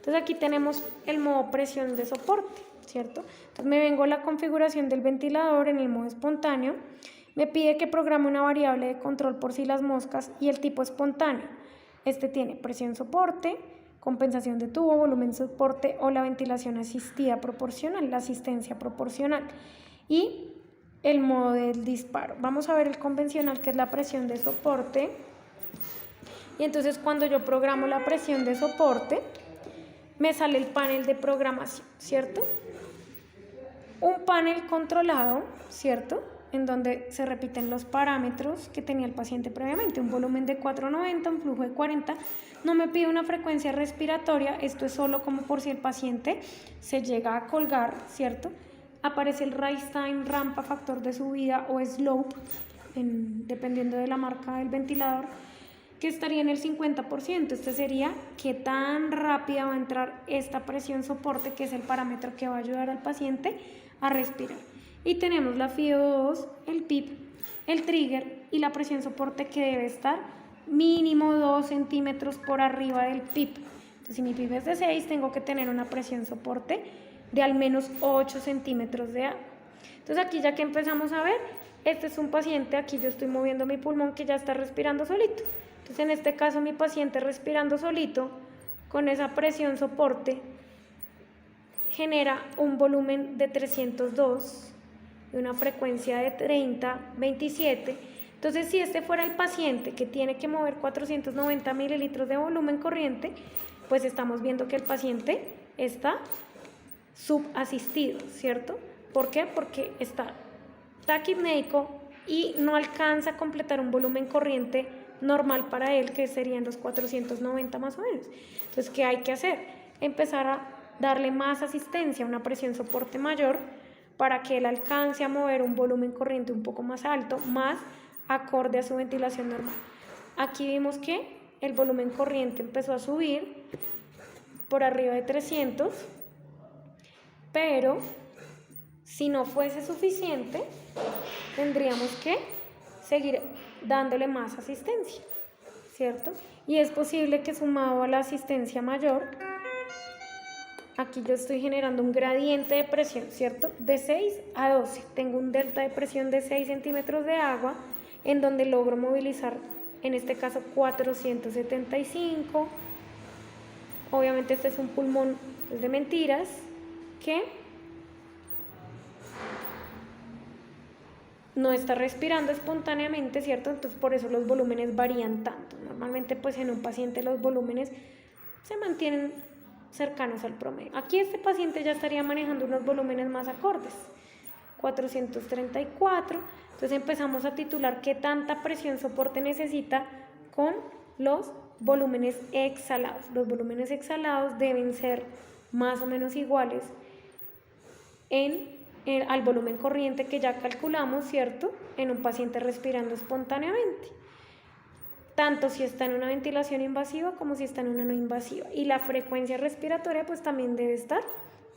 Entonces aquí tenemos el modo presión de soporte, ¿cierto? Entonces me vengo a la configuración del ventilador en el modo espontáneo. Me pide que programe una variable de control por si las moscas y el tipo espontáneo. Este tiene presión soporte, compensación de tubo, volumen soporte o la ventilación asistida proporcional, la asistencia proporcional. Y el modo del disparo. Vamos a ver el convencional, que es la presión de soporte. Y entonces cuando yo programo la presión de soporte, me sale el panel de programación, ¿cierto? Un panel controlado, ¿cierto? En donde se repiten los parámetros que tenía el paciente previamente, un volumen de 490, un flujo de 40, no me pide una frecuencia respiratoria, esto es solo como por si el paciente se llega a colgar, ¿cierto? Aparece el rise time, rampa, factor de subida o slope, dependiendo de la marca del ventilador, que estaría en el 50%. Este sería qué tan rápida va a entrar esta presión soporte, que es el parámetro que va a ayudar al paciente a respirar. Y tenemos la FiO2, el PIP, el trigger y la presión soporte, que debe estar mínimo 2 centímetros por arriba del PIP. Entonces, si mi PIP es de 6, tengo que tener una presión soporte de al menos 8 centímetros de agua. Entonces aquí ya que empezamos a ver, este es un paciente, aquí yo estoy moviendo mi pulmón que ya está respirando solito. Entonces en este caso mi paciente respirando solito, con esa presión soporte, genera un volumen de 302 y una frecuencia de 30, 27. Entonces si este fuera el paciente que tiene que mover 490 mililitros de volumen corriente, pues estamos viendo que el paciente está subasistido, ¿cierto? ¿Por qué? Porque está taquipnéico y no alcanza a completar un volumen corriente normal para él, que serían los 490 más o menos. Entonces, ¿qué hay que hacer? Empezar a darle más asistencia, una presión soporte mayor, para que él alcance a mover un volumen corriente un poco más alto, más acorde a su ventilación normal. Aquí vimos que el volumen corriente empezó a subir por arriba de 300, pero si no fuese suficiente, tendríamos que seguir dándole más asistencia, ¿cierto? Y es posible que sumado a la asistencia mayor, aquí yo estoy generando un gradiente de presión, ¿cierto? De 6 a 12, tengo un delta de presión de 6 centímetros de agua, en donde logro movilizar, en este caso 475, obviamente este es un pulmón de mentiras, que no está respirando espontáneamente, ¿cierto? Entonces por eso los volúmenes varían tanto. Normalmente pues en un paciente los volúmenes se mantienen cercanos al promedio. Aquí este paciente ya estaría manejando unos volúmenes más acordes, 434. Entonces empezamos a titular qué tanta presión soporte necesita con los volúmenes exhalados. Los volúmenes exhalados deben ser más o menos iguales al volumen corriente que ya calculamos, ¿cierto? En un paciente respirando espontáneamente, tanto si está en una ventilación invasiva como si está en una no invasiva. Y la frecuencia respiratoria pues también debe estar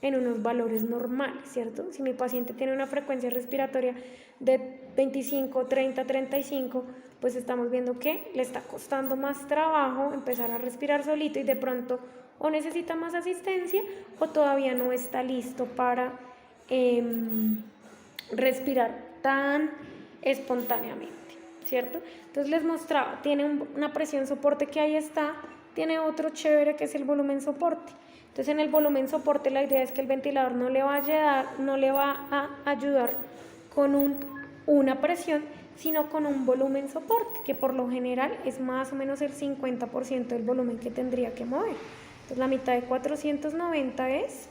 en unos valores normales, ¿cierto? Si mi paciente tiene una frecuencia respiratoria de 25, 30, 35, pues estamos viendo que le está costando más trabajo empezar a respirar solito, y de pronto o necesita más asistencia o todavía no está listo para respirar tan espontáneamente, ¿cierto? Entonces les mostraba, tiene una presión soporte que ahí está, tiene otro chévere que es el volumen soporte. Entonces en el volumen soporte la idea es que el ventilador no le va a ayudar con una presión, sino con un volumen soporte, que por lo general es más o menos el 50% del volumen que tendría que mover. Entonces la mitad de 490 es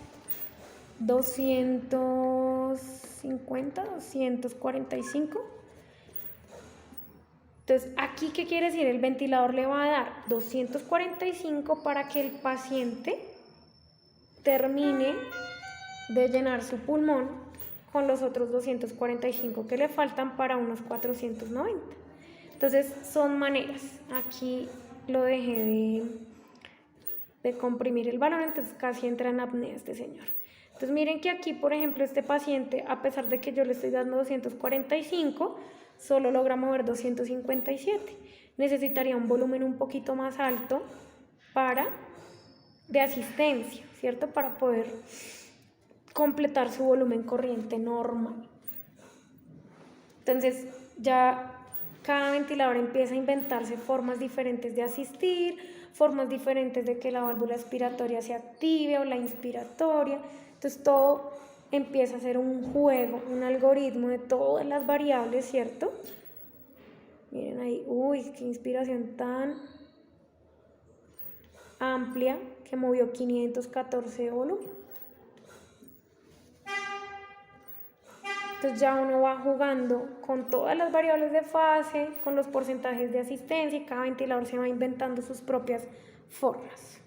250, 245. Entonces, ¿aquí qué quiere decir? El ventilador le va a dar 245 para que el paciente termine de llenar su pulmón con los otros 245 que le faltan para unos 490. Entonces, son maneras. Aquí lo dejé de comprimir el balón, entonces casi entra en apnea este señor. Entonces miren que aquí, por ejemplo, este paciente, a pesar de que yo le estoy dando 245, solo logra mover 257. Necesitaría un volumen un poquito más alto para de asistencia, ¿cierto? Para poder completar su volumen corriente normal. Entonces ya cada ventilador empieza a inventarse formas diferentes de asistir, formas diferentes de que la válvula expiratoria se active o la inspiratoria. Entonces todo empieza a ser un juego, un algoritmo de todas las variables, ¿cierto? Miren ahí, uy, qué inspiración tan amplia que movió 514 volúmenes. Entonces ya uno va jugando con todas las variables de fase, con los porcentajes de asistencia y cada ventilador se va inventando sus propias formas.